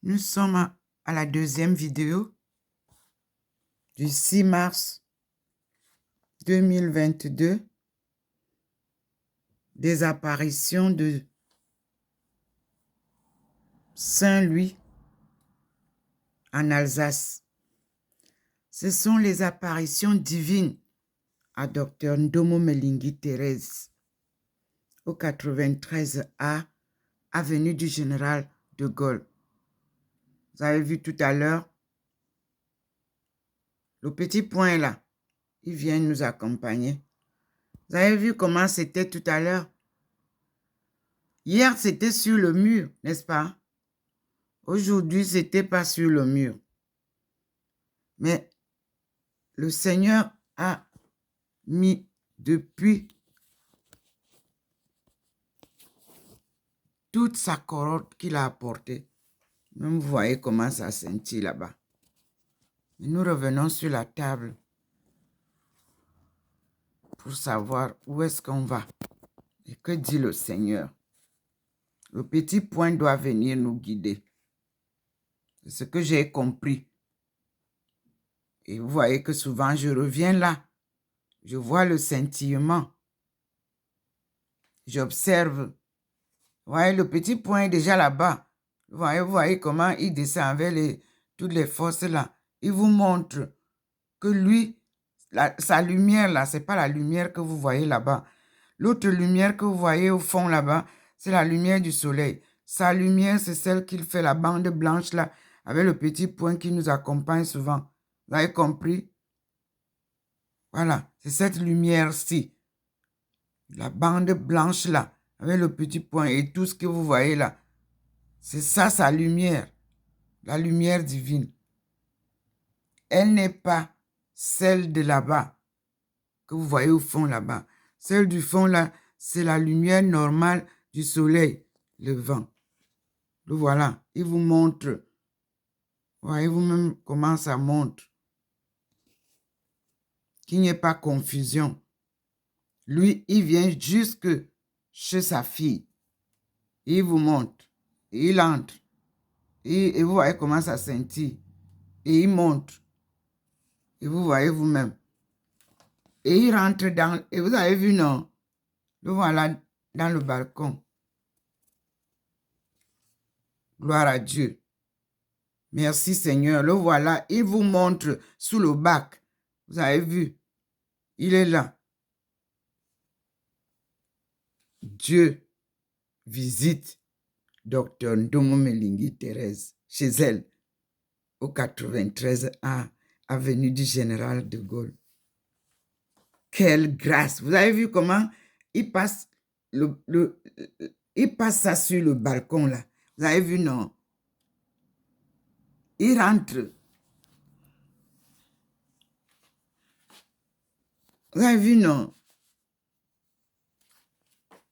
Nous sommes à la deuxième vidéo du 6 mars 2022 des apparitions de Saint-Louis en Alsace. Ce sont les apparitions divines à Dr Ndomo Melingui Thérèse au 93A avenue du Général de Gaulle. Vous avez vu tout à l'heure, le petit point là, il vient nous accompagner. Vous avez vu comment c'était tout à l'heure? Hier, c'était sur le mur, n'est-ce pas? Aujourd'hui, c'était pas sur le mur. Mais le Seigneur a mis depuis toute sa corotte qu'il a apportée. Même vous voyez comment ça scintille là-bas. Nous revenons sur la table pour savoir où est-ce qu'on va. Et que dit le Seigneur? Le petit point doit venir nous guider. C'est ce que j'ai compris. Et vous voyez que souvent je reviens là. Je vois le scintillement. J'observe. Vous voyez, le petit point est déjà là-bas. Vous voyez comment il descend avec toutes les forces là. Il vous montre que lui, sa lumière là, ce n'est pas la lumière que vous voyez là-bas. L'autre lumière que vous voyez au fond là-bas, c'est la lumière du soleil. Sa lumière, c'est celle qu'il fait, la bande blanche là, avec le petit point qui nous accompagne souvent. Vous avez compris? Voilà, c'est cette lumière-ci. La bande blanche là, avec le petit point et tout ce que vous voyez là. C'est ça sa lumière, la lumière divine. Elle n'est pas celle de là-bas, que vous voyez au fond là-bas. Celle du fond là, c'est la lumière normale du soleil, le vent. Le voilà, il vous montre. Voyez-vous même comment ça montre. Qu'il n'y ait pas confusion. Lui, il vient jusque chez sa fille. Il vous montre. Et il entre. Et vous voyez comment ça scintille. Et il monte. Et vous voyez vous-même. Et il rentre dans... Et vous avez vu, non? Le voilà dans le balcon. Gloire à Dieu. Merci Seigneur. Le voilà. Il vous montre sous le bac. Vous avez vu? Il est là. Dieu visite Dr Ndomo Melingui Thérèse chez elle au 93A avenue du Général de Gaulle. Quelle grâce! Vous avez vu comment il passe, il passe ça sur le balcon là. Vous avez vu, non? Il rentre. Vous avez vu, non?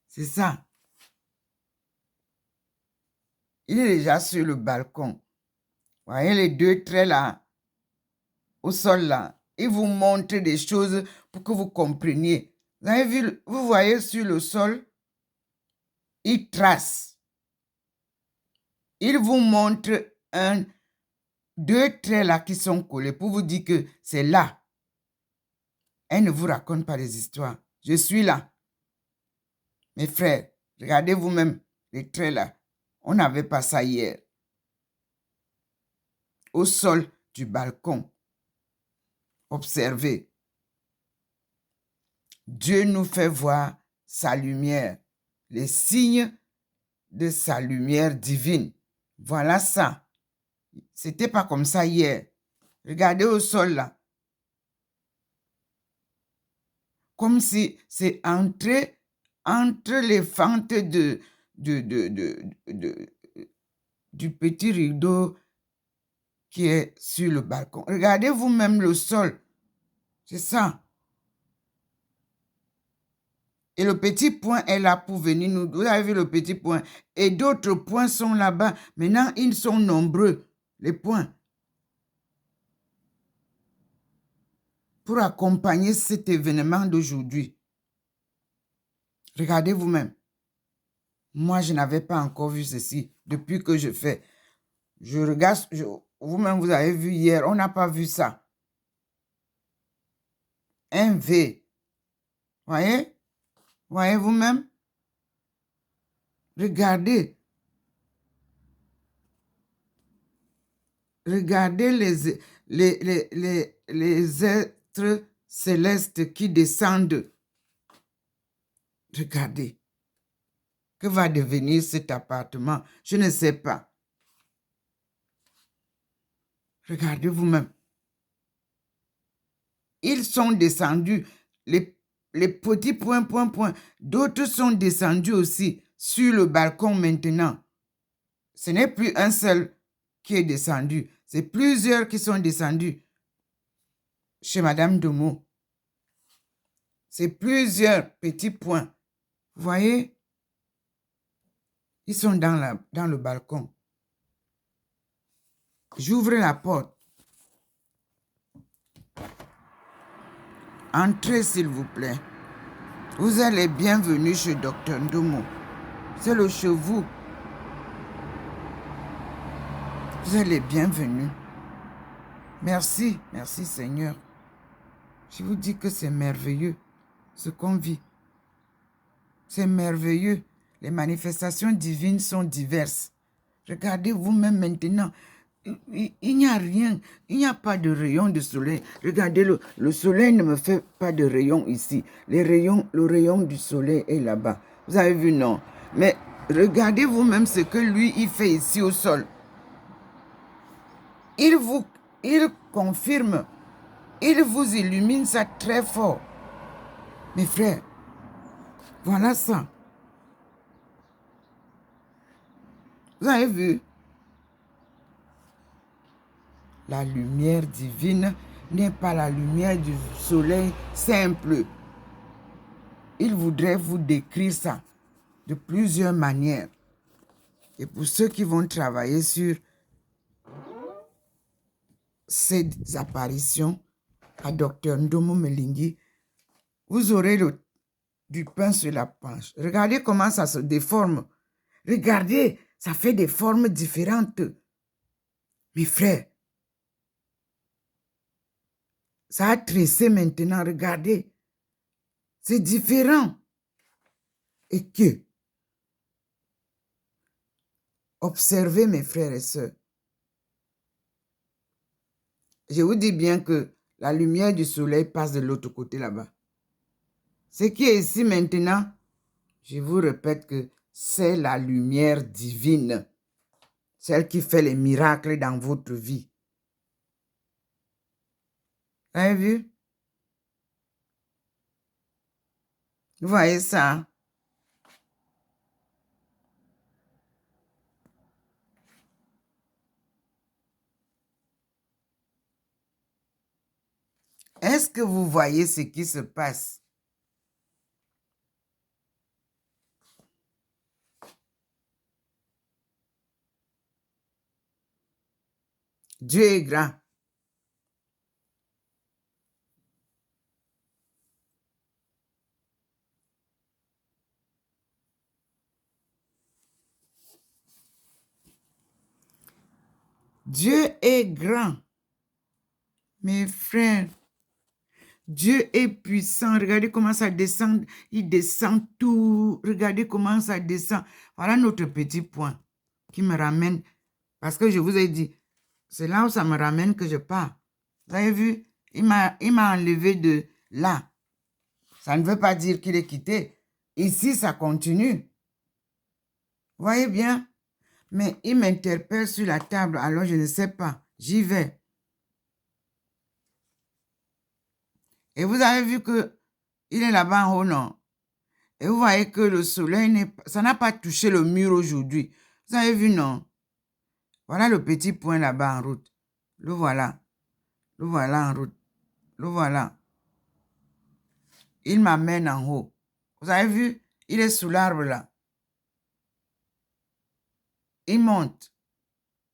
C'est ça. Il est déjà sur le balcon. Vous voyez les deux traits là, au sol là. Il vous montre des choses pour que vous compreniez. Vous avez vu, vous voyez sur le sol, il trace. Il vous montre deux traits là qui sont collés pour vous dire que c'est là. Elle ne vous raconte pas des histoires. Je suis là. Mes frères, regardez vous-même les traits là. On n'avait pas ça hier. Au sol du balcon. Observez. Dieu nous fait voir sa lumière. Les signes de sa lumière divine. Voilà ça. C'était pas comme ça hier. Regardez au sol là. Comme si c'est entré entre les fentes du petit rideau qui est sur le balcon. Regardez vous-même le sol. C'est ça. Et le petit point est là pour venir nous... Vous avez vu le petit point. Et d'autres points sont là-bas. Maintenant, ils sont nombreux, les points. Pour accompagner cet événement d'aujourd'hui. Regardez vous-même. Moi, je n'avais pas encore vu ceci depuis que je fais. Je regarde, vous-même, vous avez vu hier, on n'a pas vu ça. Un V. Voyez? Voyez vous-même? Regardez. Regardez les êtres célestes qui descendent. Regardez. Que va devenir cet appartement? Je ne sais pas. Regardez vous-même. Ils sont descendus. Les petits points. D'autres sont descendus aussi sur le balcon maintenant. Ce n'est plus un seul qui est descendu. C'est plusieurs qui sont descendus chez Madame Domo. C'est plusieurs petits points. Vous voyez? Ils sont dans le balcon. J'ouvre la porte. Entrez, s'il vous plaît. Vous êtes les bienvenus chez Dr Ndomo. C'est le chez vous. Vous êtes les bienvenus. Merci, merci Seigneur. Je vous dis que c'est merveilleux ce qu'on vit. C'est merveilleux. Les manifestations divines sont diverses. Regardez vous-même maintenant. Il n'y a rien. Il n'y a pas de rayon de soleil. Regardez, le soleil ne me fait pas de rayon ici. Le rayon du soleil est là-bas. Vous avez vu, non? Mais regardez vous-même ce que lui, il fait ici au sol. Il confirme. Il vous illumine ça très fort. Mes frères, voilà ça. Vous avez vu? La lumière divine n'est pas la lumière du soleil simple. Il voudrait vous décrire ça de plusieurs manières. Et pour ceux qui vont travailler sur ces apparitions à Dr Ndomo Melingi, vous aurez du pain sur la planche. Regardez comment ça se déforme. Regardez, ça fait des formes différentes. Mes frères, ça a tressé maintenant, regardez. C'est différent. Et que, observez mes frères et sœurs. Je vous dis bien que la lumière du soleil passe de l'autre côté là-bas. Ce qui est ici maintenant, je vous répète que c'est la lumière divine. Celle qui fait les miracles dans votre vie. Vous avez vu? Vous voyez ça? Est-ce que vous voyez ce qui se passe? Dieu est grand. Dieu est grand. Mes frères, Dieu est puissant. Regardez comment ça descend. Il descend tout. Regardez comment ça descend. Voilà notre petit point qui me ramène. Parce que je vous ai dit, c'est là où ça me ramène que je pars. Vous avez vu? Il m'a enlevé de là. Ça ne veut pas dire qu'il est quitté. Ici, ça continue. Vous voyez bien? Mais il m'interpelle sur la table. Alors, je ne sais pas. J'y vais. Et vous avez vu que il est là-bas en haut, non? Et vous voyez que le soleil, ça n'a pas touché le mur aujourd'hui. Vous avez vu, non? Voilà le petit point là-bas en route. Le voilà. Le voilà en route. Le voilà. Il m'amène en haut. Vous avez vu? Il est sous l'arbre là. Il monte.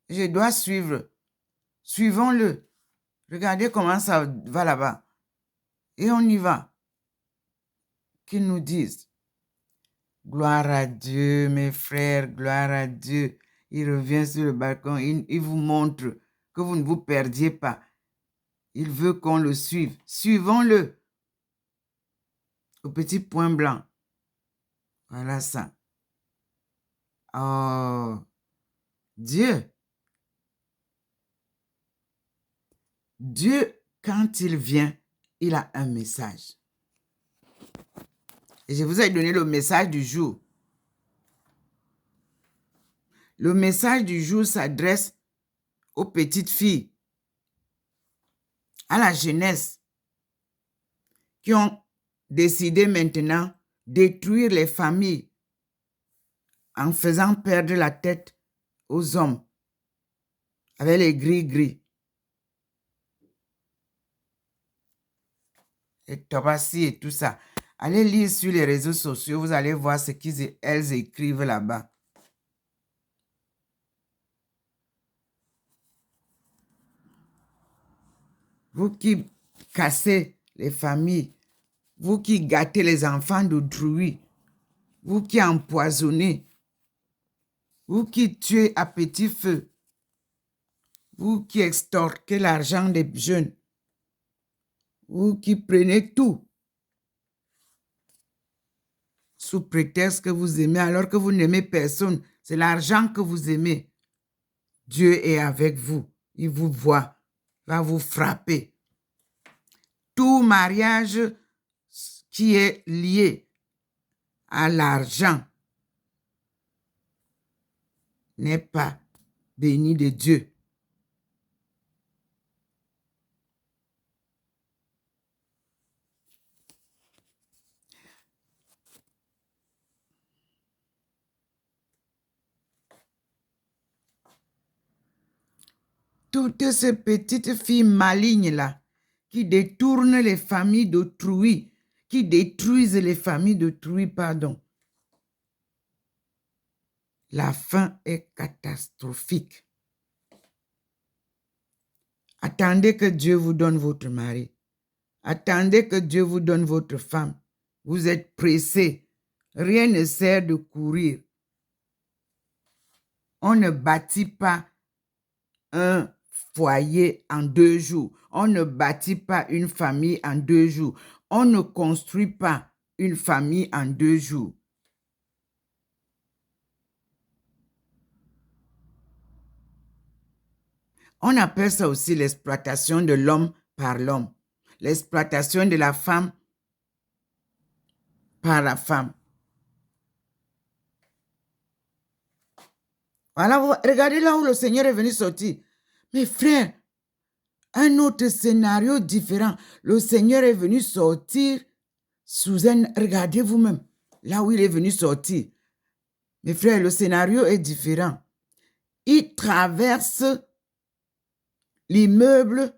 Je dois suivre. Suivons-le. Regardez comment ça va là-bas. Et on y va. Qu'ils nous disent. Gloire à Dieu, mes frères, gloire à Dieu. Il revient sur le balcon, il vous montre que vous ne vous perdiez pas. Il veut qu'on le suive. Suivons-le. Au petit point blanc. Voilà ça. Oh, Dieu. Dieu, quand il vient, il a un message. Et je vous ai donné le message du jour. Le message du jour s'adresse aux petites filles, à la jeunesse, qui ont décidé maintenant de détruire les familles en faisant perdre la tête aux hommes avec les gris-gris. Les Tobassi et tout ça. Allez lire sur les réseaux sociaux, vous allez voir ce qu'elles écrivent là-bas. Vous qui cassez les familles, vous qui gâtez les enfants d'autrui, vous qui empoisonnez, vous qui tuez à petit feu, vous qui extorquez l'argent des jeunes, vous qui prenez tout sous prétexte que vous aimez alors que vous n'aimez personne, c'est l'argent que vous aimez. Dieu est avec vous, il vous voit, va vous frapper. Tout mariage qui est lié à l'argent n'est pas béni de Dieu. Toutes ces petites filles malignes-là, qui détournent les familles d'autrui, qui détruisent les familles d'autrui, pardon. La fin est catastrophique. Attendez que Dieu vous donne votre mari. Attendez que Dieu vous donne votre femme. Vous êtes pressés. Rien ne sert de courir. On ne bâtit pas un foyer en 2 jours. On ne bâtit pas une famille en 2 jours. On ne construit pas une famille en 2 jours. On appelle ça aussi l'exploitation de l'homme par l'homme. L'exploitation de la femme par la femme. Voilà, regardez là où le Seigneur est venu sortir. Mes frères, un autre scénario différent. Le Seigneur est venu sortir sous un... Regardez vous-même, là où il est venu sortir. Mes frères, le scénario est différent. Il traverse l'immeuble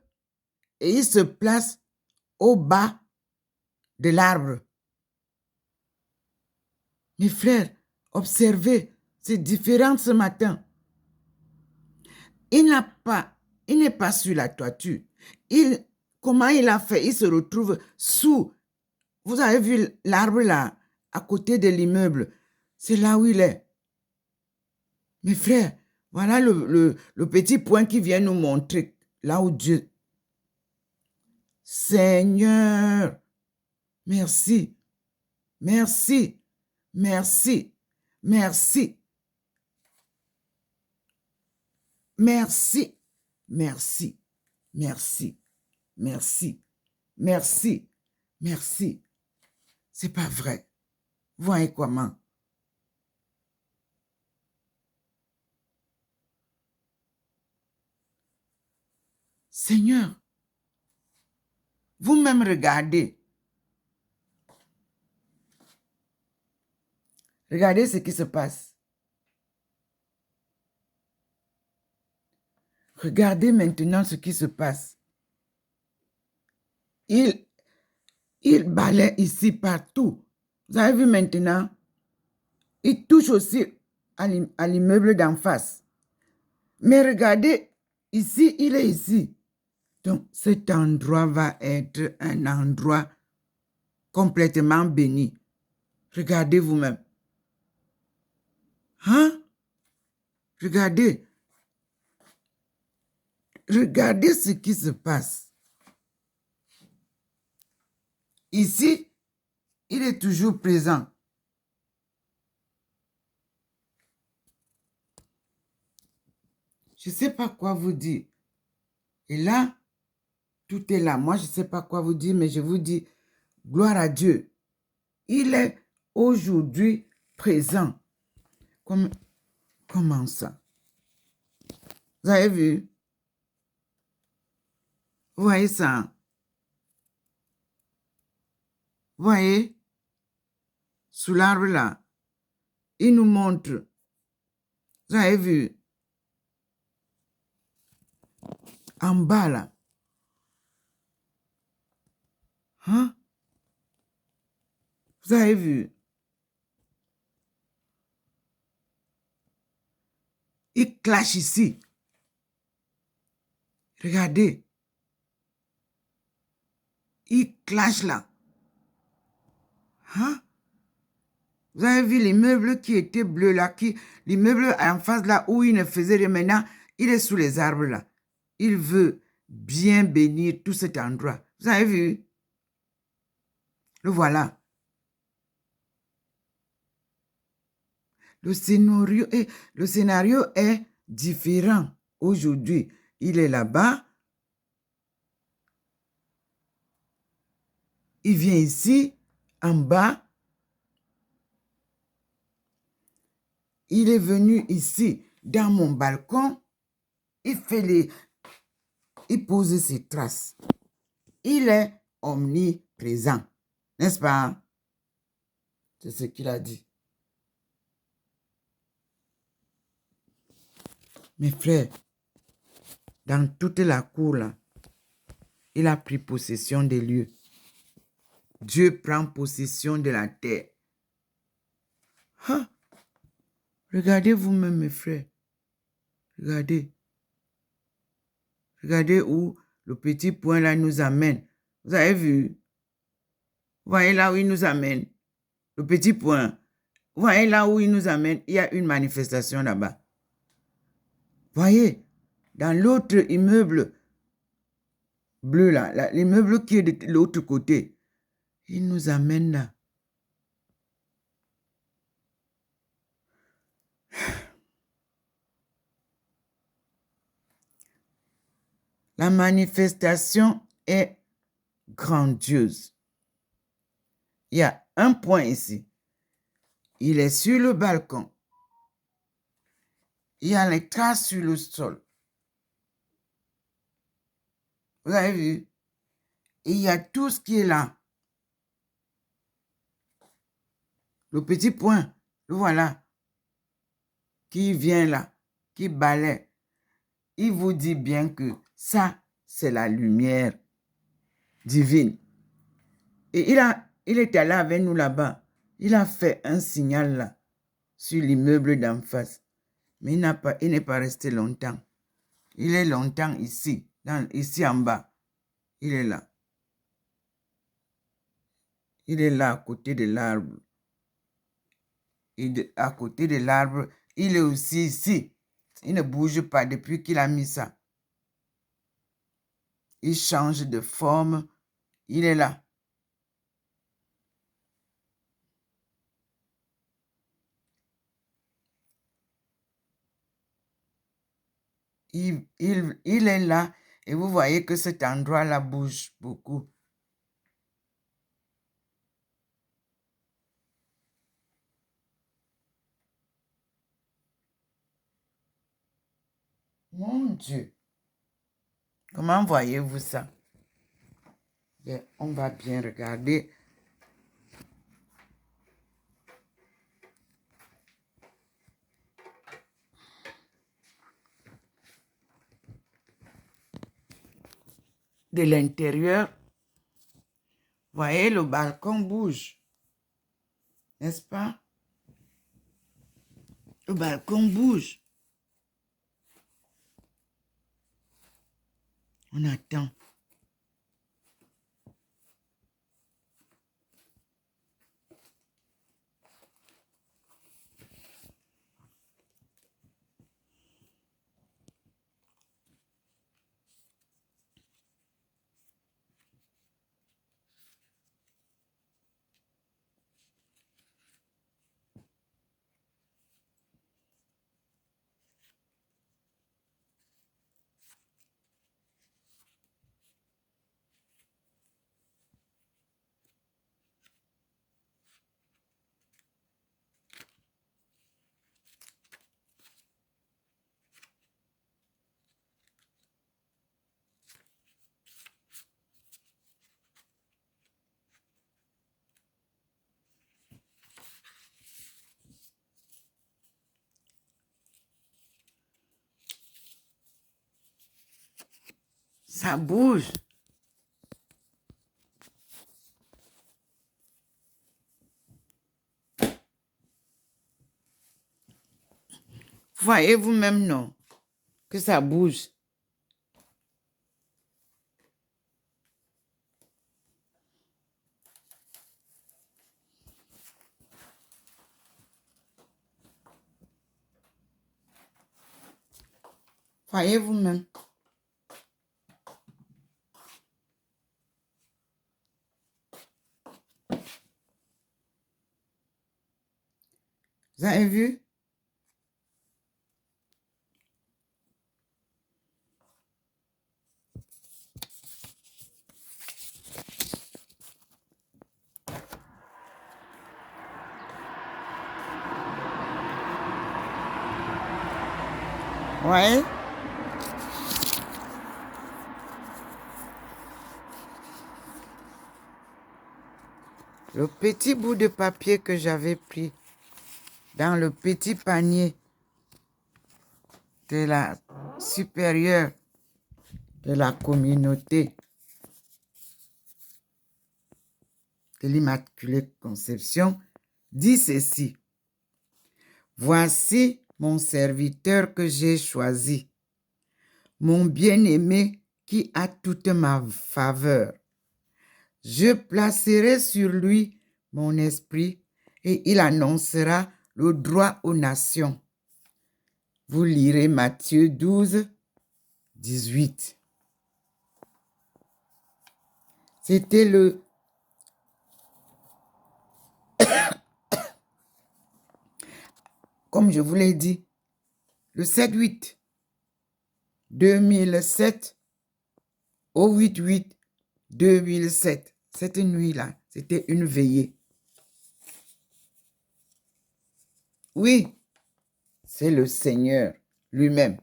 et il se place au bas de l'arbre. Mes frères, observez, c'est différent ce matin. Il n'est pas sur la toiture. Comment il a fait? Il se retrouve sous. Vous avez vu l'arbre là, à côté de l'immeuble. C'est là où il est. Mes frères, voilà le petit point qui vient nous montrer là où Dieu. Seigneur, merci, merci, merci, merci, merci, merci, merci, merci, merci, merci. C'est pas vrai. Voyez comment. Seigneur, vous-même regardez. Regardez ce qui se passe. Regardez maintenant ce qui se passe. Il balaie ici partout. Vous avez vu maintenant? Il touche aussi à l'immeuble d'en face. Mais regardez, ici, il est ici. Donc, cet endroit va être un endroit complètement béni. Regardez vous-même. Hein? Regardez. Regardez ce qui se passe. Ici, il est toujours présent. Je ne sais pas quoi vous dire. Et là, tout est là. Moi, je ne sais pas quoi vous dire, mais je vous dis, gloire à Dieu. Il est aujourd'hui présent. Comment ça? Vous avez vu? Vous voyez ça? Vous voyez? Sous l'arbre là, il nous montre. Vous avez vu? En bas là. Hein? Vous avez vu? Il clash ici. Regardez. Il clash là. Hein? Vous avez vu l'immeuble qui était bleu là, l'immeuble en face là où il ne faisait rien. Maintenant, il est sous les arbres là. Il veut bien bénir tout cet endroit. Vous avez vu? Le voilà. Le scénario est différent aujourd'hui. Il est là-bas. Il vient ici, en bas. Il est venu ici, dans mon balcon. Il pose ses traces. Il est omniprésent. N'est-ce pas? C'est ce qu'il a dit. Mes frères, dans toute la cour là, il a pris possession des lieux. Dieu prend possession de la terre. Hein? Regardez vous-même, mes frères. Regardez. Regardez où le petit point là nous amène. Vous avez vu? Vous voyez là où il nous amène? Le petit point. Vous voyez là où il nous amène? Il y a une manifestation là-bas. Voyez, dans l'autre immeuble bleu là, l'immeuble qui est de l'autre côté, il nous amène là. La manifestation est grandiose. Il y a un point ici. Il est sur le balcon. Il y a les traces sur le sol. Vous avez vu? Et il y a tout ce qui est là. Le petit point, le voilà, qui vient là, qui balaie. Il vous dit bien que ça, c'est la lumière divine. Et il est allé avec nous là-bas. Il a fait un signal là, sur l'immeuble d'en face. Mais il n'est pas resté longtemps. Il est longtemps ici, ici en bas. Il est là. Il est là à côté de l'arbre. Et à côté de l'arbre, il est aussi ici. Il ne bouge pas depuis qu'il a mis ça. Il change de forme. Il est là. Il est là. Et vous voyez que cet endroit-là bouge beaucoup. Mon Dieu. Comment voyez-vous ça? Bien, on va bien regarder. De l'intérieur, voyez, le balcon bouge. N'est-ce pas? Le balcon bouge. On attend. Ça bouge. Voyez vous-même, non, que ça bouge. Voyez vous-même. Vous avez vu? Ouais. Le petit bout de papier que j'avais pris dans le petit panier de la supérieure de la communauté de l'Immaculée Conception dit ceci. Voici mon serviteur que j'ai choisi, mon bien-aimé qui a toute ma faveur. Je placerai sur lui mon esprit et il annoncera le droit aux nations. Vous lirez Matthieu 12, 18. C'était le comme je vous l'ai dit, le 7-8 2007 au 8-8 2007. Cette nuit-là, c'était une veillée. Oui, c'est le Seigneur lui-même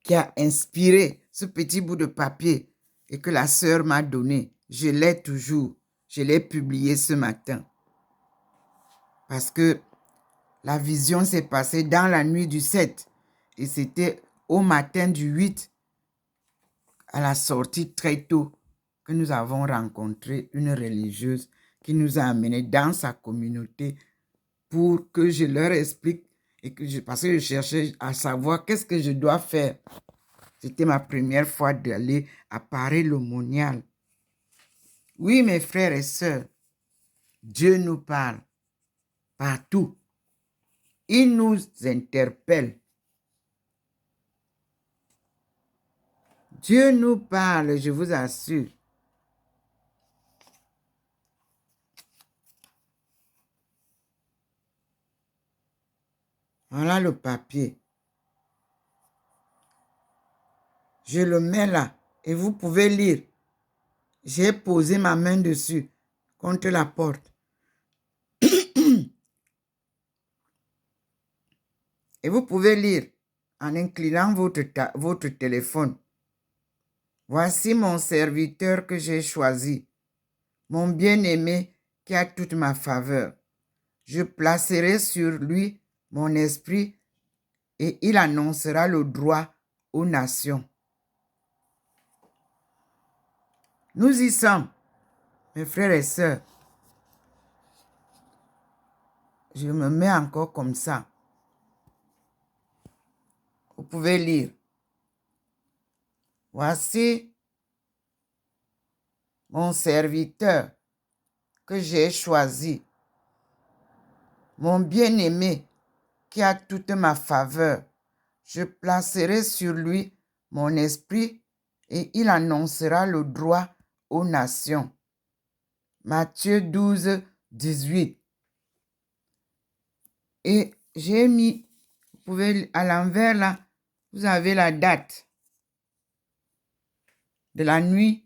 qui a inspiré ce petit bout de papier et que la sœur m'a donné. Je l'ai toujours. Je l'ai publié ce matin. Parce que la vision s'est passée dans la nuit du 7 et c'était au matin du 8, à la sortie très tôt, que nous avons rencontré une religieuse qui nous a amenés dans sa communauté pour que je leur explique et parce que je cherchais à savoir qu'est-ce que je dois faire. C'était ma première fois d'aller à Paris-le-Monial. Oui, mes frères et sœurs, Dieu nous parle partout. Il nous interpelle. Dieu nous parle, je vous assure. Voilà le papier. Je le mets là et vous pouvez lire. J'ai posé ma main dessus contre la porte. Et vous pouvez lire en inclinant votre téléphone. Voici mon serviteur que j'ai choisi, mon bien-aimé qui a toute ma faveur. Je placerai sur lui mon esprit et il annoncera le droit aux nations. Nous y sommes, mes frères et sœurs. Je me mets encore comme ça. Vous pouvez lire. Voici mon serviteur que j'ai choisi, mon bien-aimé qui a toute ma faveur. Je placerai sur lui mon esprit et il annoncera le droit aux nations. Matthieu 12, 18. Et j'ai mis, vous pouvez, à l'envers là, vous avez la date de la nuit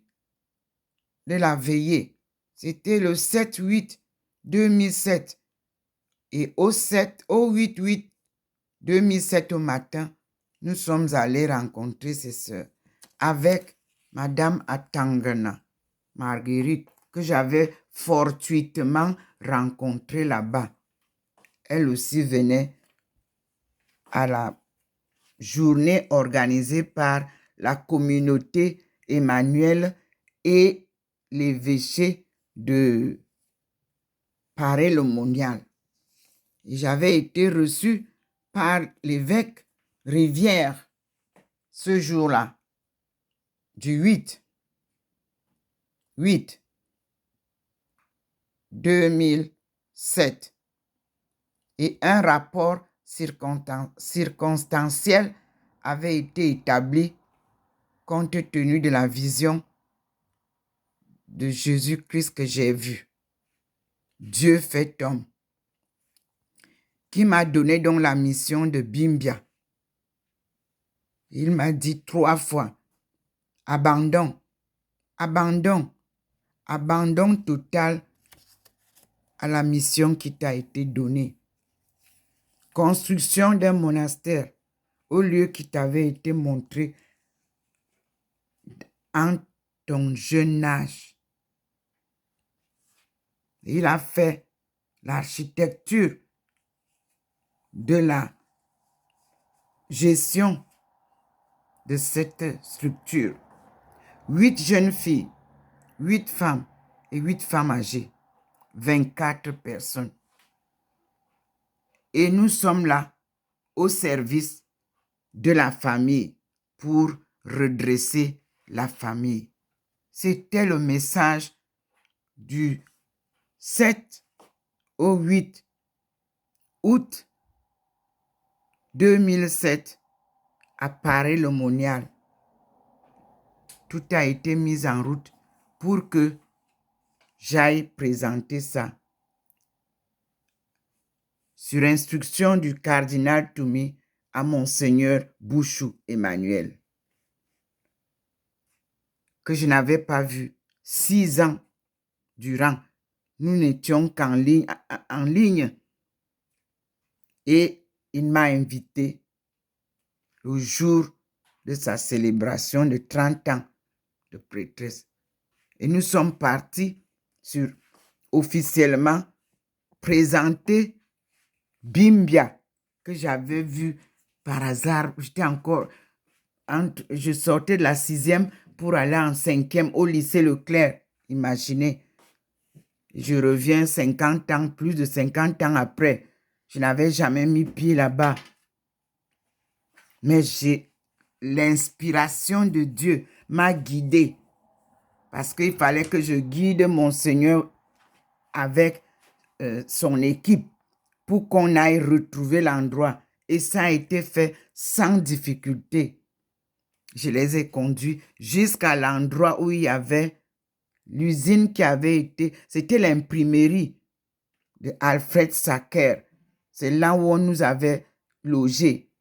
de la veillée. C'était le 7-8-2007. Et au 8-8-2007 au matin, nous sommes allés rencontrer ces sœurs avec Madame Atangana, Marguerite, que j'avais fortuitement rencontrée là-bas. Elle aussi venait à la journée organisée par la communauté Emmanuel et l'évêché de Paray-le-Monial. J'avais été reçu par l'évêque Rivière ce jour-là, du 8 2007. Et un rapport circonstanciel avait été établi compte tenu de la vision de Jésus-Christ que j'ai vue. Dieu fait homme, qui m'a donné donc la mission de Bimbia. Il m'a dit 3 fois, abandon, abandon, abandon total à la mission qui t'a été donnée. Construction d'un monastère au lieu qui t'avait été montré en ton jeune âge. Il a fait l'architecture de la gestion de cette structure. 8 jeunes filles, 8 femmes et 8 femmes âgées, 24 personnes. Et nous sommes là au service de la famille pour redresser la famille. C'était le message du 7 au 8 août 2007 à Paray-le-Monial. Tout a été mis en route pour que j'aille présenter ça. Sur instruction du cardinal Toumi à Monseigneur Bouchou Emmanuel, que je n'avais pas vu 6 ans durant. Nous n'étions qu'en ligne. Et il m'a invité le jour de sa célébration de 30 ans de prêtresse. Et nous sommes partis sur officiellement présenter Bimbia, que j'avais vu par hasard. Je sortais de la 6e pour aller en 5e au lycée Leclerc. Imaginez, je reviens 50 ans, plus de 50 ans après. Je n'avais jamais mis pied là-bas. Mais l'inspiration de Dieu m'a guidé. Parce qu'il fallait que je guide Monseigneur avec son équipe pour qu'on aille retrouver l'endroit. Et ça a été fait sans difficulté. Je les ai conduits jusqu'à l'endroit où il y avait l'usine qui avait été... C'était l'imprimerie de Alfred Sacker. C'est là où on nous avait logés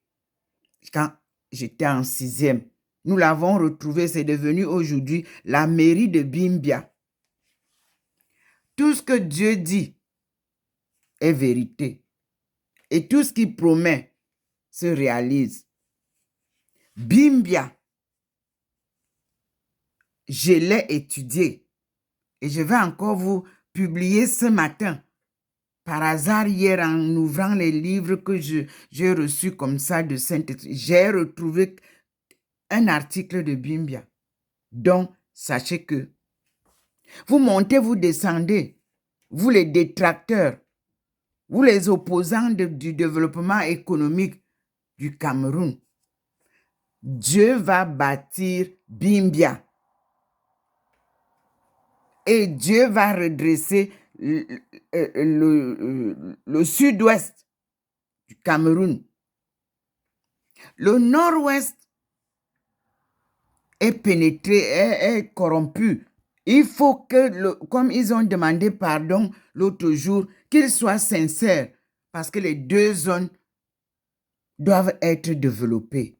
quand j'étais en 6e. Nous l'avons retrouvé, c'est devenu aujourd'hui la mairie de Bimbia. Tout ce que Dieu dit est vérité. Et tout ce qu'il promet se réalise. Bimbia, je l'ai étudié. Et je vais encore vous publier ce matin. Par hasard, hier, en ouvrant les livres que j'ai reçus comme ça de Saint-Esprit, j'ai retrouvé un article de Bimbia. Donc, sachez que vous montez, vous descendez, vous les détracteurs, vous les opposants du développement économique du Cameroun. Dieu va bâtir Bimbia. Et Dieu va redresser le sud-ouest du Cameroun. Le nord-ouest est pénétré, est corrompu. Il faut que, comme ils ont demandé pardon l'autre jour, qu'ils soient sincères parce que les 2 zones doivent être développées.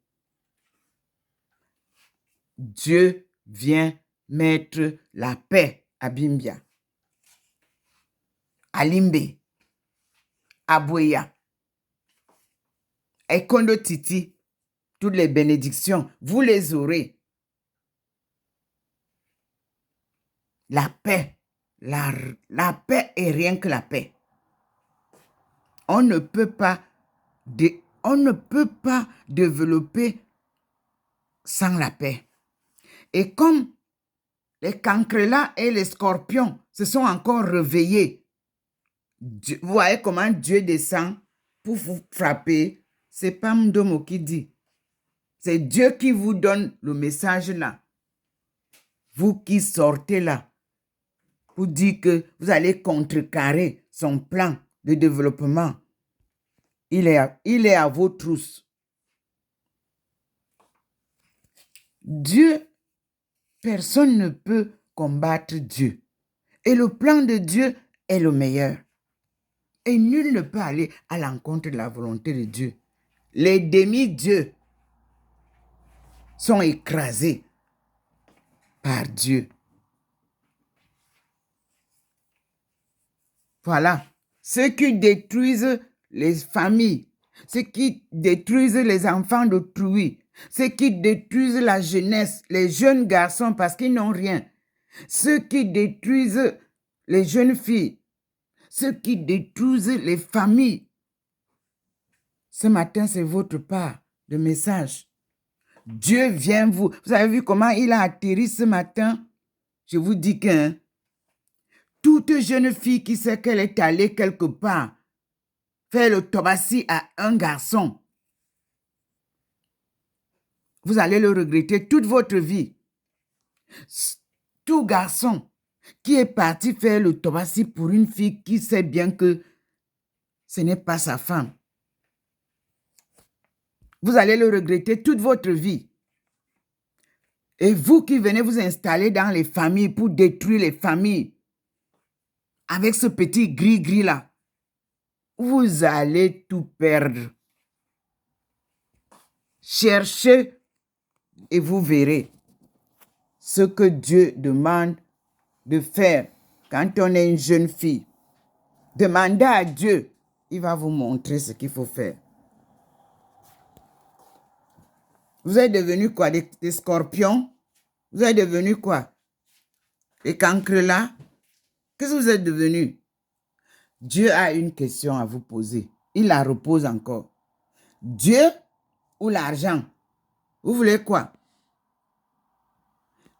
Dieu vient mettre la paix à Bimbia, à Limbe, à Bouéa, à Kondo Titi. Toutes les bénédictions, vous les aurez. La paix, la paix et rien que la paix. On ne peut pas développer sans la paix. Et comme les cancrelats et les scorpions se sont encore réveillés, vous voyez comment Dieu descend pour vous frapper. C'est pas Mdomo qui dit. C'est Dieu qui vous donne le message là. Vous qui sortez là, pour dire que vous allez contrecarrer son plan de développement. Il est à vos trousses. Dieu, personne ne peut combattre Dieu. Et le plan de Dieu est le meilleur. Et nul ne peut aller à l'encontre de la volonté de Dieu. Les demi-dieux sont écrasés par Dieu. Voilà. Ceux qui détruisent les familles, ceux qui détruisent les enfants d'autrui, ceux qui détruisent la jeunesse, les jeunes garçons parce qu'ils n'ont rien, ceux qui détruisent les jeunes filles, ceux qui détruisent les familles. Ce matin, c'est votre part de message. Dieu vient vous. Vous avez vu comment il a atterri ce matin? Je vous dis que toute jeune fille qui sait qu'elle est allée quelque part faire le tobassi à un garçon, vous allez le regretter toute votre vie. Tout garçon qui est parti faire le tobassi pour une fille qui sait bien que ce n'est pas sa femme, vous allez le regretter toute votre vie. Et vous qui venez vous installer dans les familles pour détruire les familles, avec ce petit gris-gris là, vous allez tout perdre. Cherchez et vous verrez ce que Dieu demande de faire quand on est une jeune fille. Demandez à Dieu, il va vous montrer ce qu'il faut faire. Vous êtes devenus quoi? Des scorpions? Vous êtes devenus quoi? Des cancrelats? Qu'est-ce que vous êtes devenus? Dieu a une question à vous poser. Il la repose encore. Dieu ou l'argent? Vous voulez quoi?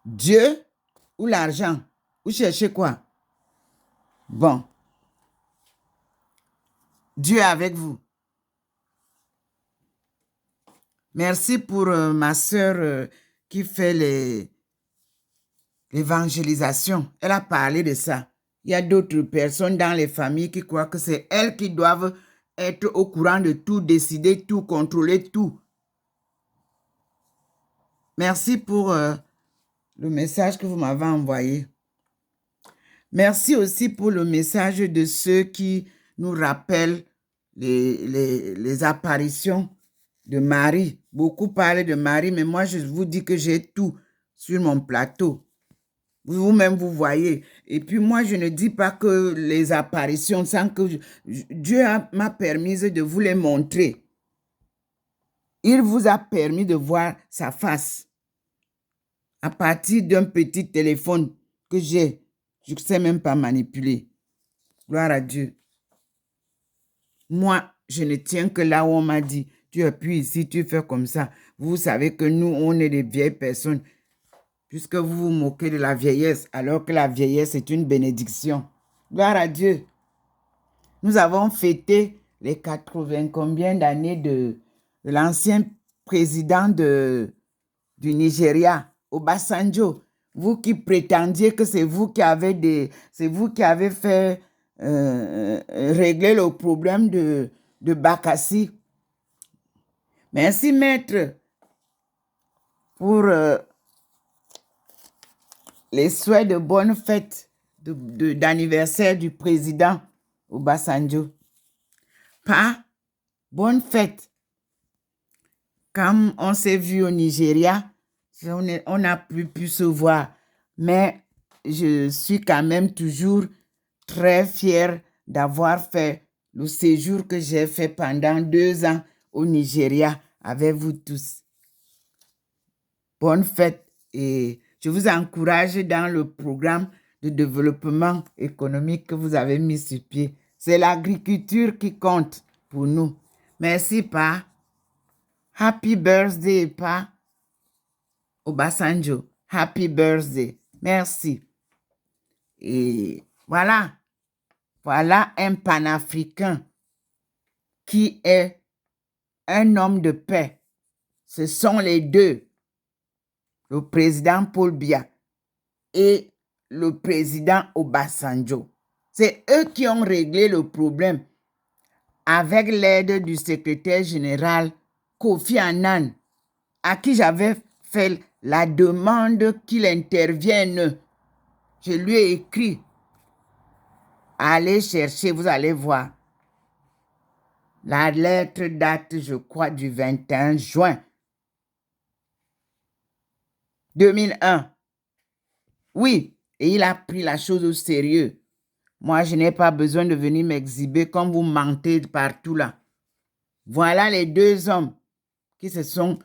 Dieu ou l'argent? Vous cherchez quoi? Bon. Dieu est avec vous. Merci pour ma sœur qui fait l'évangélisation. Elle a parlé de ça. Il y a d'autres personnes dans les familles qui croient que c'est elles qui doivent être au courant de tout, décider tout, contrôler tout. Merci pour le message que vous m'avez envoyé. Merci aussi pour le message de ceux qui nous rappellent les apparitions de Marie. Beaucoup parlent de Marie, mais moi, je vous dis que j'ai tout sur mon plateau. Vous-même, vous voyez. Et puis moi, je ne dis pas que les apparitions, sans que Dieu m'a permis de vous les montrer. Il vous a permis de voir sa face à partir d'un petit téléphone que j'ai. Je ne sais même pas manipuler. Gloire à Dieu. Moi, je ne tiens que là où on m'a dit, tu appuies ici, tu fais comme ça. Vous savez que nous, on est des vieilles personnes. Puisque vous vous moquez de la vieillesse, alors que la vieillesse est une bénédiction. Gloire à Dieu. Nous avons fêté les 80 combien d'années de l'ancien président du Nigeria, Obasanjo. Vous qui prétendiez que c'est vous qui avez fait régler le problème de Bakassi. Merci, maître, pour les souhaits de bonne fête d'anniversaire du président Obasanjo. Pas bonne fête. Quand on s'est vu au Nigeria, on n'a plus pu se voir. Mais je suis quand même toujours très fière d'avoir fait le séjour que j'ai fait pendant 2 ans au Nigeria avec vous tous. Bonne fête et je vous encourage dans le programme de développement économique que vous avez mis sur pied. C'est l'agriculture qui compte pour nous. Merci, Pa. Happy birthday, Pa. Obasanjo, happy birthday. Merci. Et voilà. Voilà un panafricain qui est un homme de paix. Ce sont les deux, le président Paul Biya et le président Obasanjo. C'est eux qui ont réglé le problème avec l'aide du secrétaire général Kofi Annan, à qui j'avais fait la demande qu'il intervienne. Je lui ai écrit. Allez chercher, vous allez voir. La lettre date, je crois, du 21 juin 2001. Oui, et il a pris la chose au sérieux. Moi, je n'ai pas besoin de venir m'exhiber comme vous mentez partout là. Voilà les deux hommes qui se sont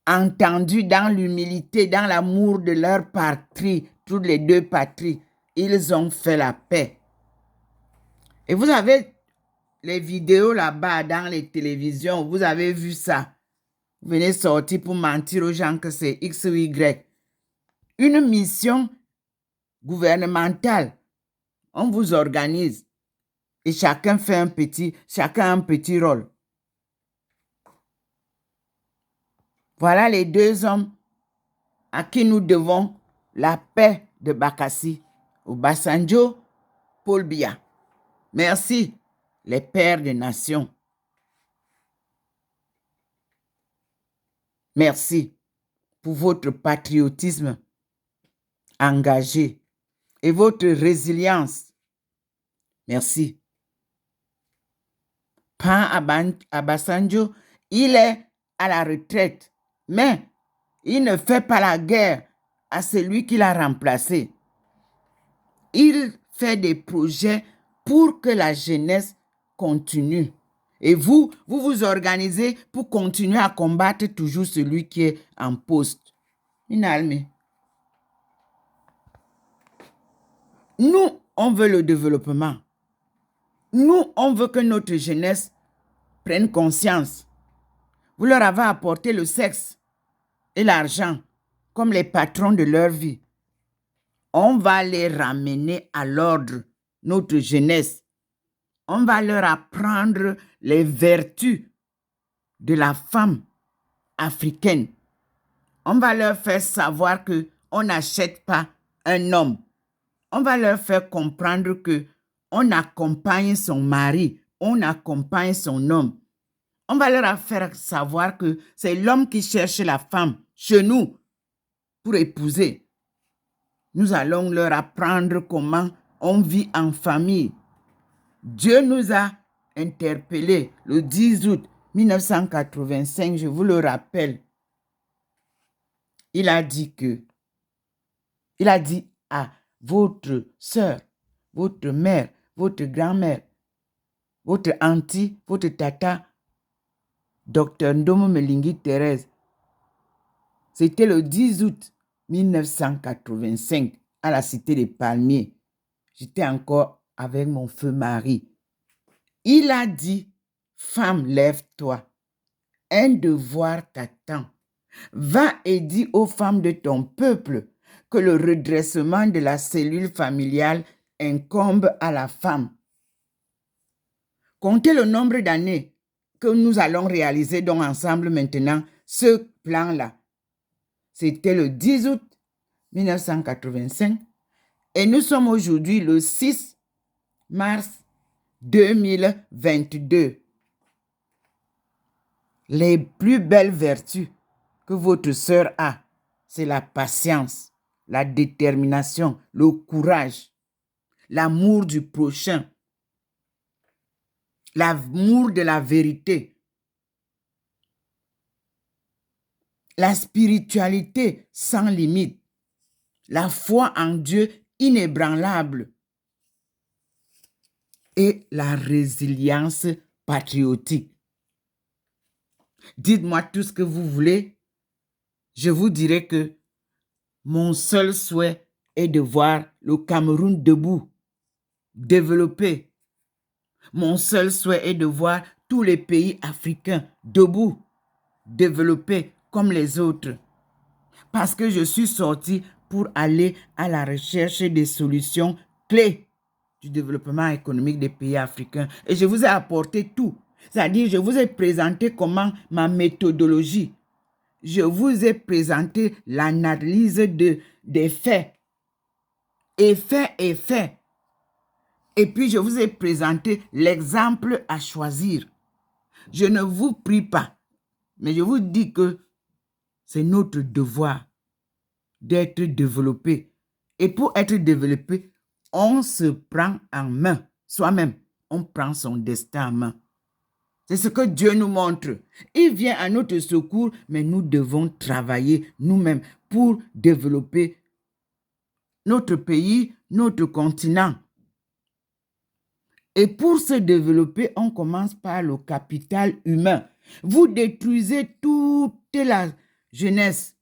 entendus dans l'humilité, dans l'amour de leur patrie, toutes les deux patries. Ils ont fait la paix. Et vous avez les vidéos là-bas dans les télévisions, vous avez vu ça. Vous venez sortir pour mentir aux gens que c'est X ou Y. Une mission gouvernementale. On vous organise. Et chacun a un petit rôle. Voilà les deux hommes à qui nous devons la paix de Bakassi. Obasanjo, Paul Biya. Merci, les pères des nations. Merci pour votre patriotisme engagé et votre résilience. Merci. Pan Obasanjo, il est à la retraite, mais il ne fait pas la guerre à celui qui l'a remplacé. Il fait des projets pour que la jeunesse continue. Et vous vous organisez pour continuer à combattre toujours celui qui est en poste. Nous, on veut le développement. Nous, on veut que notre jeunesse prenne conscience. Vous leur avez apporté le sexe et l'argent comme les patrons de leur vie. On va les ramener à l'ordre, notre jeunesse. On va leur apprendre les vertus de la femme africaine. On va leur faire savoir qu'on n'achète pas un homme. On va leur faire comprendre qu'on accompagne son mari, on accompagne son homme. On va leur faire savoir que c'est l'homme qui cherche la femme chez nous pour épouser. Nous allons leur apprendre comment on vit en famille. Dieu nous a interpellés le 10 août 1985, je vous le rappelle. Il a dit à votre sœur, votre mère, votre grand-mère, votre auntie, votre tata, Dr Ndomo Melingi Thérèse. C'était le 10 août 1985 à la Cité des Palmiers. J'étais encore avec mon feu mari. Il a dit, femme, lève-toi. Un devoir t'attend. Va et dis aux femmes de ton peuple que le redressement de la cellule familiale incombe à la femme. Comptez le nombre d'années que nous allons réaliser donc ensemble maintenant ce plan-là. C'était le 10 août 1985 et nous sommes aujourd'hui le 6 mars 2022. Les plus belles vertus que votre sœur a, c'est la patience, la détermination, le courage, l'amour du prochain, l'amour de la vérité, la spiritualité sans limite, la foi en Dieu inébranlable et la résilience patriotique. Dites-moi tout ce que vous voulez. Je vous dirai que mon seul souhait est de voir le Cameroun debout, développé. Mon seul souhait est de voir tous les pays africains debout, développés comme les autres. Parce que je suis sorti pour aller à la recherche des solutions clés du développement économique des pays africains. Et je vous ai apporté tout. C'est-à-dire, je vous ai présenté comment ma méthodologie. Je vous ai présenté l'analyse des faits. Effet. Et puis, je vous ai présenté l'exemple à choisir. Je ne vous prie pas, mais je vous dis que c'est notre devoir d'être développé. Et pour être développé, on se prend en main. Soi-même, on prend son destin en main. C'est ce que Dieu nous montre. Il vient à notre secours, mais nous devons travailler nous-mêmes pour développer notre pays, notre continent. Et pour se développer, on commence par le capital humain. Vous détruisez toute la jeunesse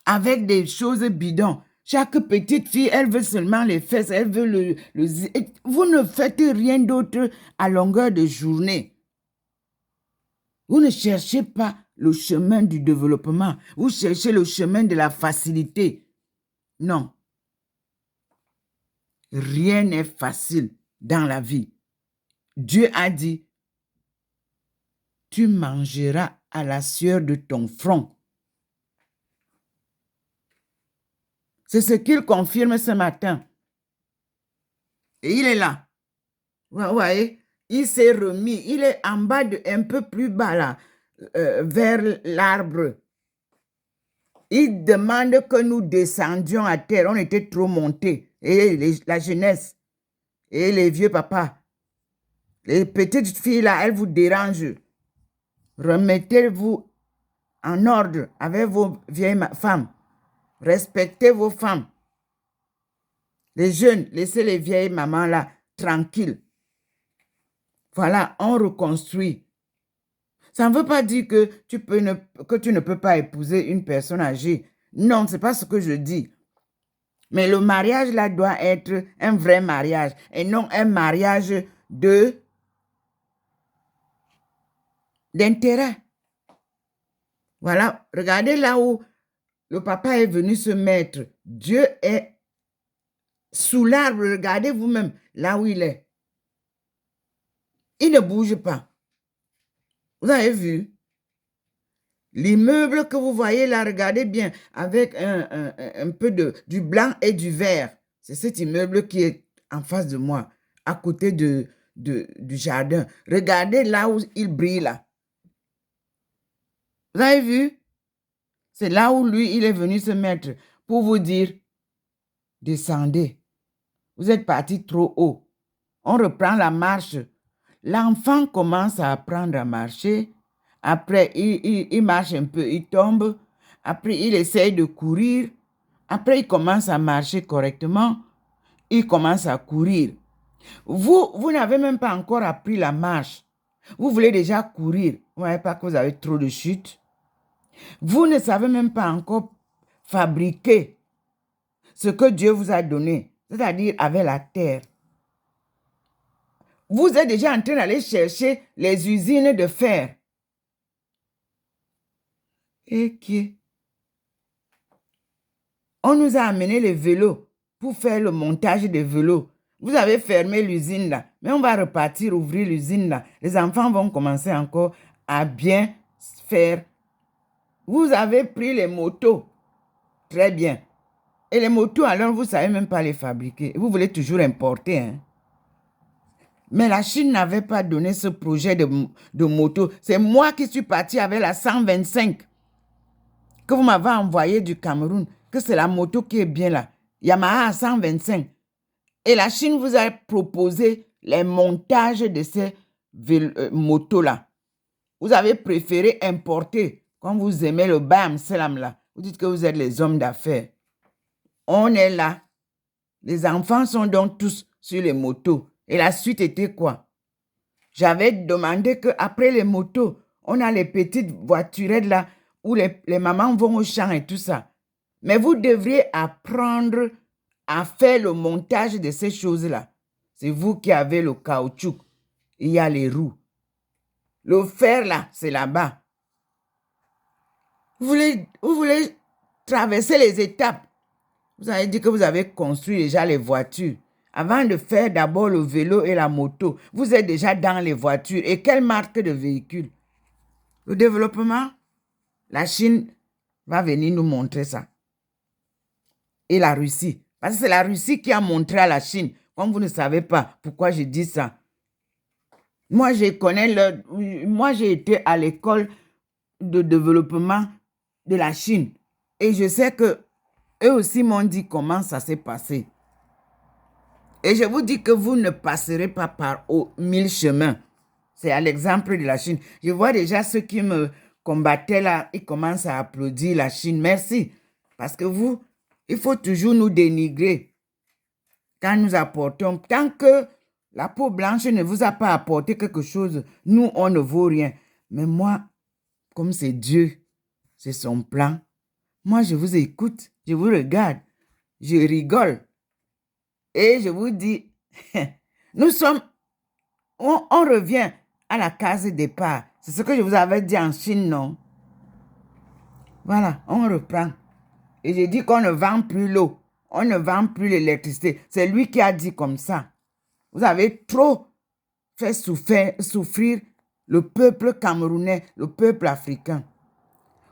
avec des choses bidons. Chaque petite fille, elle veut seulement les fesses, elle veut Vous ne faites rien d'autre à longueur de journée. Vous ne cherchez pas le chemin du développement. Vous cherchez le chemin de la facilité. Non. Rien n'est facile dans la vie. Dieu a dit, tu mangeras à la sueur de ton front. C'est ce qu'il confirme ce matin. Et il est là. Vous voyez, il s'est remis. Il est en bas, un peu plus bas là, vers l'arbre. Il demande que nous descendions à terre. On était trop montés. Et la jeunesse, et les vieux papas, les petites filles là, elles vous dérangent. Remettez-vous en ordre avec vos vieilles femmes. Respectez vos femmes. Les jeunes, laissez les vieilles mamans là tranquilles. Voilà, on reconstruit. Ça ne veut pas dire que tu ne peux pas épouser une personne âgée. Non, ce n'est pas ce que je dis. Mais le mariage là doit être un vrai mariage et non un mariage d'intérêt. Voilà, regardez là où le papa est venu se mettre. Dieu est sous l'arbre, regardez vous-même là où il est. Il ne bouge pas. Vous avez vu? L'immeuble que vous voyez là, regardez bien, avec un peu du blanc et du vert. C'est cet immeuble qui est en face de moi, à côté du jardin. Regardez là où il brille là. Vous avez vu? C'est là où lui, il est venu se mettre pour vous dire, descendez. Vous êtes parti trop haut. On reprend la marche. L'enfant commence à apprendre à marcher. Après, il marche un peu, il tombe. Après, il essaye de courir. Après, il commence à marcher correctement. Il commence à courir. Vous n'avez même pas encore appris la marche. Vous voulez déjà courir. Vous ne voyez pas que vous avez trop de chutes. Vous ne savez même pas encore fabriquer ce que Dieu vous a donné, c'est-à-dire avec la terre. Vous êtes déjà en train d'aller chercher les usines de fer. Et qui? On nous a amené les vélos pour faire le montage des vélos. Vous avez fermé l'usine là, mais on va repartir ouvrir l'usine là. Les enfants vont commencer encore à bien faire. Vous avez pris les motos. Très bien. Et les motos, alors, vous ne savez même pas les fabriquer. Vous voulez toujours importer, hein? Mais la Chine n'avait pas donné ce projet de moto. C'est moi qui suis parti avec la 125 que vous m'avez envoyé du Cameroun, que c'est la moto qui est bien là. Yamaha 125. Et la Chine vous a proposé les montages de ces motos-là. Vous avez préféré importer. Quand vous aimez le bam salam là, vous dites que vous êtes les hommes d'affaires. On est là. Les enfants sont donc tous sur les motos. Et la suite était quoi? J'avais demandé qu'après les motos, on a les petites voiturettes là où les mamans vont au champ et tout ça. Mais vous devriez apprendre à faire le montage de ces choses-là. C'est vous qui avez le caoutchouc. Il y a les roues. Le fer là, c'est là-bas. Vous voulez traverser les étapes. Vous avez dit que vous avez construit déjà les voitures. Avant de faire d'abord le vélo et la moto, vous êtes déjà dans les voitures. Et quelle marque de véhicule? Le développement, la Chine va venir nous montrer ça. Et la Russie. Parce que c'est la Russie qui a montré à la Chine. Comme vous ne savez pas pourquoi je dis ça. Moi, moi, j'ai été à l'école de développement de la Chine. Et je sais que eux aussi m'ont dit comment ça s'est passé. Et je vous dis que vous ne passerez pas par 1000 chemins. C'est à l'exemple de la Chine. Je vois déjà ceux qui me combattaient là, ils commencent à applaudir la Chine. Merci. Parce que vous, il faut toujours nous dénigrer quand nous apportons. Tant que la peau blanche ne vous a pas apporté quelque chose, nous, on ne vaut rien. Mais moi, comme c'est Dieu, c'est son plan. Moi, je vous écoute, je vous regarde, je rigole. Et je vous dis, nous sommes, on revient à la case départ. C'est ce que je vous avais dit en Chine, non? Voilà, on reprend. Et j'ai dit qu'on ne vend plus l'eau, on ne vend plus l'électricité. C'est lui qui a dit comme ça. Vous avez trop fait souffrir le peuple camerounais, le peuple africain.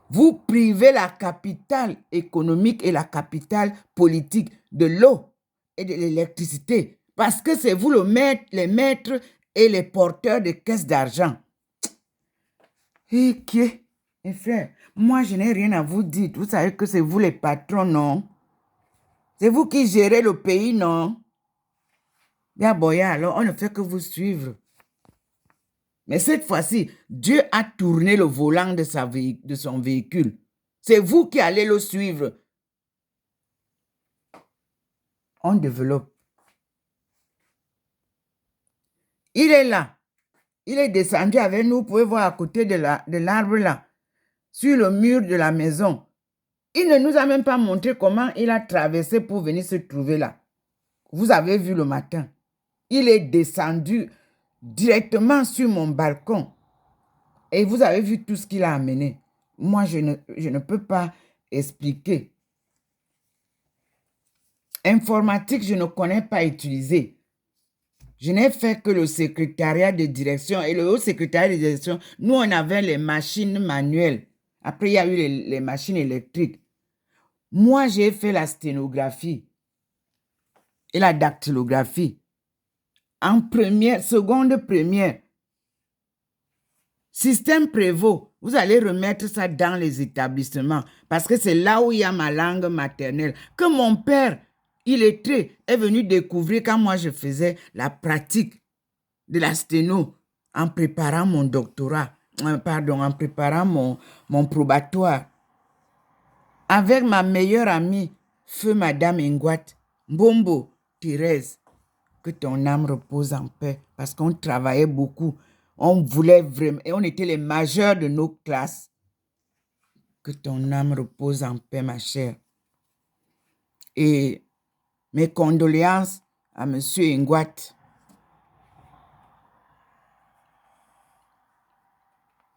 Vous privez la capitale économique et la capitale politique de l'eau et de l'électricité parce que c'est vous les maîtres et les porteurs de caisses d'argent. Et qui, mes frères, moi je n'ai rien à vous dire. Vous savez que c'est vous les patrons, non? C'est vous qui gérez le pays, non? Boya, alors on ne fait que vous suivre. Mais cette fois-ci, Dieu a tourné le volant de son véhicule. C'est vous qui allez le suivre. On développe. Il est là. Il est descendu avec nous. Vous pouvez voir à côté de l'arbre là, sur le mur de la maison. Il ne nous a même pas montré comment il a traversé pour venir se trouver là. Vous avez vu le matin. Il est descendu directement sur mon balcon. Et vous avez vu tout ce qu'il a amené. Moi, je ne peux pas expliquer. Informatique, je ne connais pas utiliser. Je n'ai fait que le secrétariat de direction et le haut secrétariat de direction. Nous, on avait les machines manuelles. Après, il y a eu les machines électriques. Moi, j'ai fait la sténographie et la dactylographie. En première, seconde, première. Système Prévost, vous allez remettre ça dans les établissements parce que c'est là où il y a ma langue maternelle. Que mon père, illettré, est venu découvrir quand moi je faisais la pratique de la sténo en préparant mon doctorat, en préparant mon probatoire. Avec ma meilleure amie, feu Madame Ngwat, Mbombo, Thérèse, que ton âme repose en paix parce qu'on travaillait beaucoup. On voulait vraiment, et on était les majeurs de nos classes. Que ton âme repose en paix, ma chère. Et mes condoléances à M. Ngwat.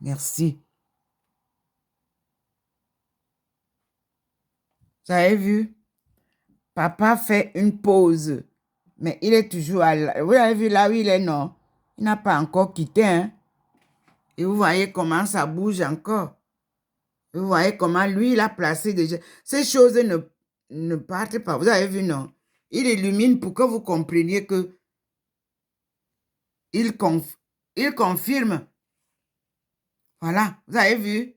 Merci. Vous avez vu? Papa fait une pause, mais il est toujours à vous avez vu là où il est, non? Il n'a pas encore quitté, hein? Et vous voyez comment ça bouge encore. Vous voyez comment lui, il a placé déjà. Ces choses ne partent pas. Vous avez vu, non? Il illumine pour que vous compreniez que il confirme. Voilà, vous avez vu?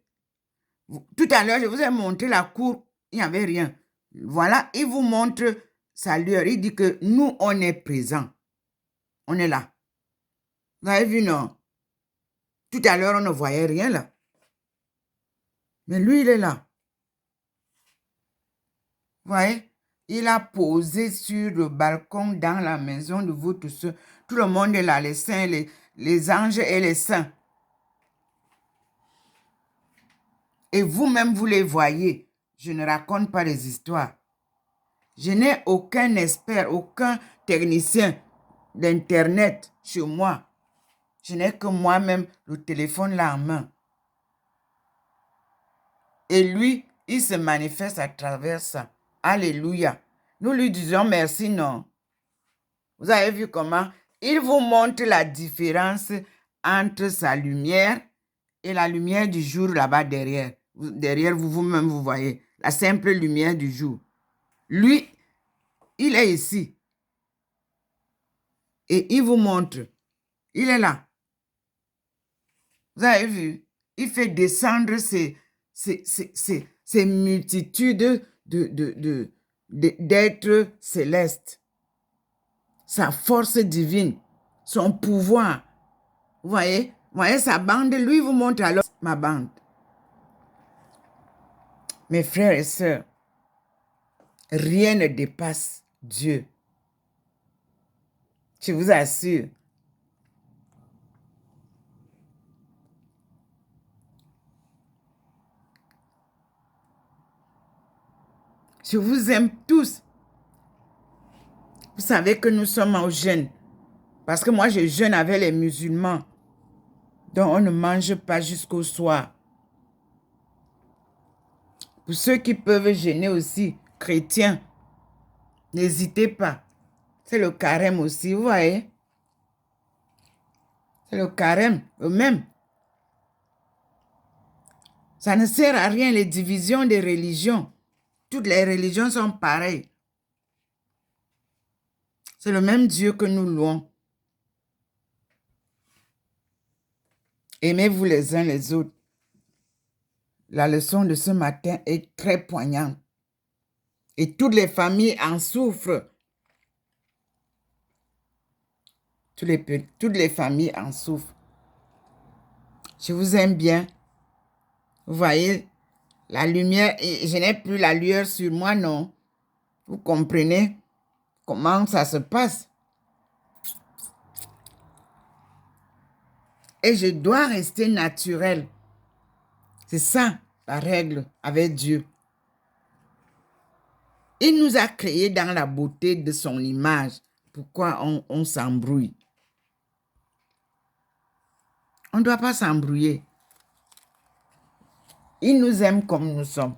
Tout à l'heure, je vous ai montré la cour. Il n'y avait rien. Voilà, il vous montre sa lueur. Il dit que nous, on est présents. On est là. Vous avez vu, non? Tout à l'heure, on ne voyait rien là. Mais lui, il est là. Vous voyez? Il a posé sur le balcon dans la maison de vous tous. Tout le monde est là, les saints, les anges et les saints. Et vous-même, vous les voyez. Je ne raconte pas des histoires. Je n'ai aucun expert, aucun technicien d'Internet chez moi. Je n'ai que moi-même le téléphone là en main. Et lui, il se manifeste à travers ça. Alléluia. Nous lui disons merci, non? Vous avez vu comment il vous montre la différence entre sa lumière et la lumière du jour là-bas derrière. Derrière vous, vous-même, vous voyez la simple lumière du jour. Lui, il est ici. Et il vous montre. Il est là. Vous avez vu? Il fait descendre ces multitudes d'êtres célestes. Sa force divine, son pouvoir. Vous voyez? Vous voyez sa bande? Lui vous montre alors ma bande. Mes frères et sœurs, rien ne dépasse Dieu. Je vous assure. Je vous aime tous. Vous savez que nous sommes en jeûne. Parce que moi, je jeûne avec les musulmans. Donc, on ne mange pas jusqu'au soir. Pour ceux qui peuvent jeûner aussi, chrétiens, n'hésitez pas. C'est le carême aussi, vous voyez? C'est le carême, eux-mêmes. Ça ne sert à rien, les divisions des religions. Toutes les religions sont pareilles. C'est le même Dieu que nous louons. Aimez-vous les uns les autres. La leçon de ce matin est très poignante. Et toutes les familles en souffrent. Toutes les familles en souffrent. Je vous aime bien. Vous voyez, la lumière, je n'ai plus la lueur sur moi, non. Vous comprenez comment ça se passe. Et je dois rester naturel. C'est ça, la règle avec Dieu. Il nous a créés dans la beauté de son image. Pourquoi on s'embrouille? On ne doit pas s'embrouiller. Il nous aime comme nous sommes.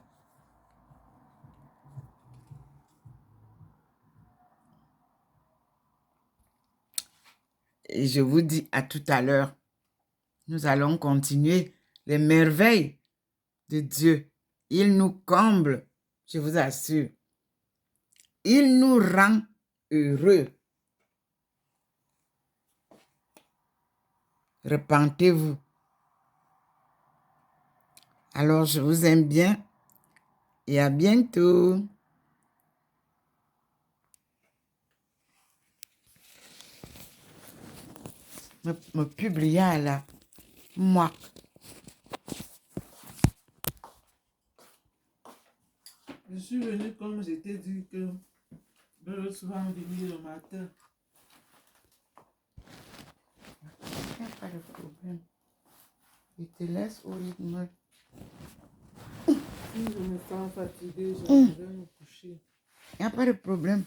Et je vous dis à tout à l'heure. Nous allons continuer les merveilles de Dieu. Il nous comble, je vous assure. Il nous rend heureux. Repentez-vous. Alors, je vous aime bien et à bientôt. Me publier là. Moi. Je suis venu comme je t'ai dit que je souvent venir le matin. Il n'y a pas de problème. Je te laisse au rythme. Si je me sens fatiguée, je vais me coucher. Il n'y a pas de problème.